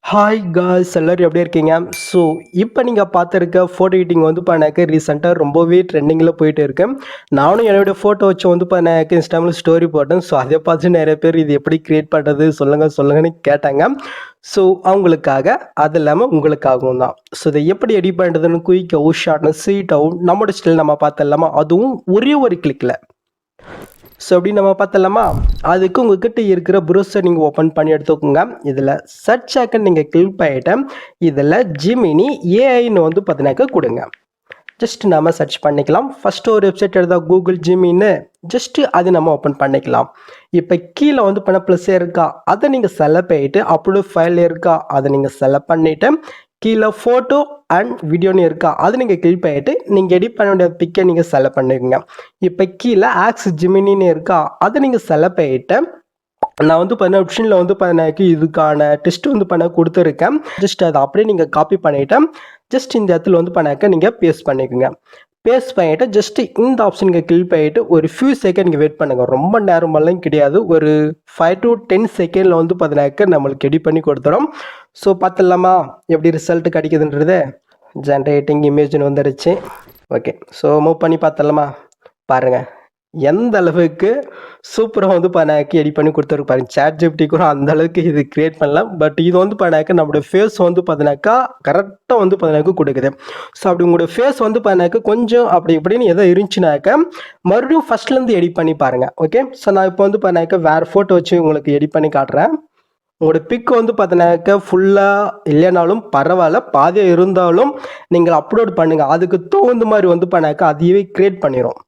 Hi guys எல்லோரும் எப்படி இருக்கீங்க? ஸோ இப்போ நீங்கள் பார்த்துருக்க ஃபோட்டோ எடிட்டிங் வந்து பண்ணாக்க ரீசெண்டாக ரொம்பவே ட்ரெண்டிங்கில் போயிட்டு இருக்கேன். நானும் என்னுடைய ஃபோட்டோ வச்சு வந்து பண்ணாக்க இன்ஸ்டாகிராமில் ஸ்டோரி போட்டேன். ஸோ அதை பார்த்து நிறைய பேர் இது எப்படி க்ரியேட் பண்ணுறது சொல்லுங்கன்னு கேட்டாங்க. ஸோ அவங்களுக்காக அது இல்லாமல் உங்களுக்காகவும் தான். ஸோ இதை எப்படி எடிட் பண்ணுறதுன்னு குயிக்காகவும் ஷார்ட்னஸ் ஸ்வீட்டாகவும் நம்மளோட ஸ்டைல் நம்ம பார்த்துடலாமா? அதுவும் ஒரே ஒரு கிளிக்கில். ஸோ அப்படி நம்ம பார்த்தலாமா? அதுக்கு உங்ககிட்ட இருக்கிற ப்ரௌசர் நீங்கள் ஓப்பன் பண்ணி எடுத்துக்கோங்க. இதில் சர்ச் ஐக்கன் நீங்கள் கிளிக் பண்ணிவிட்டு இதில் ஜிமினி ஏஐன்னு வந்து பார்த்தீங்கன்னாக்க கொடுங்க. ஜஸ்ட் நம்ம சர்ச் பண்ணிக்கலாம். ஃபஸ்ட்டு ஒரு வெப்சைட் எடுத்தால் கூகுள் ஜிமின்னு ஜஸ்ட்டு அது நம்ம ஓப்பன் பண்ணிக்கலாம். இப்போ கீழே வந்து பண்ண ப்ளஸ் இருக்கா அதை நீங்கள் செலக்ட் பண்ணிவிட்டு அப்லோட் ஃபைல் இருக்கா அதை நீங்கள் செலக்ட் பண்ணிவிட்டு கீழே ஃபோட்டோ அண்ட் வீடியோன்னு இருக்கா அது நீங்கள் கிளிக் பண்ணிவிட்டு நீங்கள் எடிட் பண்ண வேண்டிய பிக்கை நீங்கள் செலக்ட் பண்ணிக்கோங்க. இப்போ கீழே ஆக்ஸ் ஜிமினின்னு இருக்கா அதை நீங்கள் செலக்ட் பண்ணிவிட்டு நான் வந்து பண்ண ஆப்ஷனில் வந்து பண்ணக்கு இதுக்கான டெஸ்ட் வந்து பண்ண கொடுத்துருக்கேன். ஜஸ்ட் அதை அப்படியே நீங்கள் காப்பி பண்ணிவிட்டு ஜஸ்ட் இந்த இடத்துல வந்து பண்ணாக்க நீங்கள் பேஸ்ட் பண்ணிக்கோங்க. பேஸ்ட் பண்ணிவிட்டு ஜஸ்ட்டு இந்த ஆப்ஷன் நீங்கள் கிளிக் பண்ணிவிட்டு ஒரு ஃபியூ செகண்ட் நீங்கள் வெயிட் பண்ணுங்கள். ரொம்ப நேரமெல்லாம் கிடையாது. ஒரு 5 to 10 செகண்டில் வந்து பார்த்தீங்கன்னாக்க நம்மளுக்கு எடிட் பண்ணி கொடுத்துரும். ஸோ பார்த்துடலாமா எப்படி ரிசல்ட் கிடைக்குதுன்றது? ஜென்ரேட்டிங் இமேஜ்னு வந்துடுச்சு. ஓகே, ஸோ மூவ் பண்ணி பார்த்துடலாமா? பாருங்கள் எந்த அளவுக்கு சூப்பராக வந்து பண்ணாக்க எடிட் பண்ணி கொடுத்துருக்கு பாருங்க. ChatGPT கூட அந்த அளவுக்கு இது கிரியேட் பண்ணலாம். பட் இது வந்து பண்ணாக்க நம்மளுடைய ஃபேஸ் வந்து பார்த்தீங்கன்னாக்கா கரெக்டாக வந்து பார்த்தீங்கன்னாக்க கொடுக்குது. ஸோ அப்படி உங்களுடைய ஃபேஸ் வந்து பார்த்தீங்கன்னாக்க கொஞ்சம் அப்படி இப்படின்னு எதோ இருந்துச்சுனாக்க மறுபடியும் ஃபஸ்ட்லேருந்து எடிட் பண்ணி பாருங்கள். ஓகே, ஸோ நான் இப்போ வந்து பண்ணாக்க வேறு ஃபோட்டோ வச்சு உங்களுக்கு எடிட் பண்ணி காட்டுறேன். உங்களோட பிக் வந்து பார்த்தீங்கன்னாக்க ஃபுல்லாக இல்லைனாலும் பரவாயில்ல, பாதியாக இருந்தாலும் நீங்கள் அப்லோட் பண்ணுங்கள். அதுக்கு தகுந்த மாதிரி வந்து பண்ணாக்க அதையே கிரியேட் பண்ணிடும்.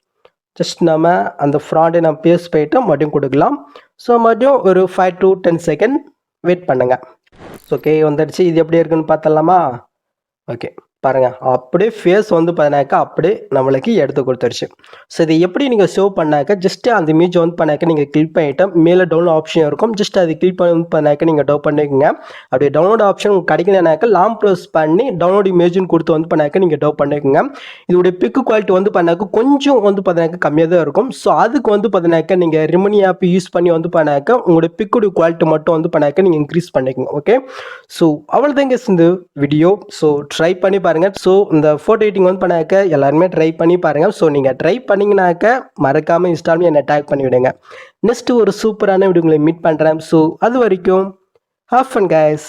ஜஸ்ட் நம்ம அந்த ஃப்ராண்டை நம்ம பேஸ்ட் பண்ணிட்டு மறுபடியும் கொடுக்கலாம். ஸோ மறுபடியும் ஒரு 5 to 10 செகண்ட் வெயிட் பண்ணுங்கள். ஓகே வந்துடுச்சு. இது எப்படி இருக்குன்னு பார்த்தலாமா? ஓகே பாருங்கள், அப்படியே ஃபேஸ் வந்து பார்த்தீங்கன்னாக்கா அப்படியே நம்மளுக்கு எடுத்து கொடுத்துருச்சு. ஸோ இதை எப்படி நீங்கள் சேவ் பண்ணாக்க ஜஸ்ட்டு அந்த இமேஜ் வந்து பண்ணாக்க நீங்கள் கிளிக் பண்ணிவிட்டு மேலே டவுன்லோட் ஆப்ஷன் இருக்கும். ஜஸ்ட் அது கிளிக் பண்ணாக்க நீங்கள் டவுன் பண்ணிக்கோங்க. அப்படி டவுன்லோட் ஆப்ஷன் உங்களுக்கு கிடைக்கலனாக்க லாங் ப்ரெஸ் பண்ணி டவுன்லோட் இமேஜ்னு கொடுத்து வந்து பண்ணாக்க நீங்கள் டவுன் பண்ணிக்கோங்க. இதோடைய பிக்கு குவாலிட்டி வந்து பண்ணாக்க கொஞ்சம் வந்து பார்த்தீங்கன்னாக்க கம்மியாக தான் இருக்கும். ஸோ அதுக்கு வந்து பார்த்தீங்கன்னாக்க நீங்கள் ரிமனி ஆப் யூஸ் பண்ணி வந்து பண்ணாக்க உங்களுடைய பிக்குடைய குவாலிட்டி மட்டும் வந்து பண்ணாக்க நீங்கள் இன்க்ரீஸ் பண்ணிக்கோங்க. ஓகே, ஸோ அவ்வளோதாங்க இந்த வீடியோ. ஸோ ட்ரை பண்ணி பாருங்கள். ஸோ இந்த ஃபோட்டோ எடிட்டிங் வந்து பண்ணாக்க எல்லாருமே ட்ரை பண்ணி பாருங்கள். ஸோ நீங்கள் ட்ரை பண்ணிங்கனாக்க மறக்காமல் இன்ஸ்டால்மெண்ட் என்னை டேக் பண்ணிவிடுங்க. நெக்ஸ்ட்டு ஒரு சூப்பரான வீடியோ உங்களை மீட் பண்ணுறேன். ஸோ அது வரைக்கும் ஹேவ் ஃபன் கைஸ்.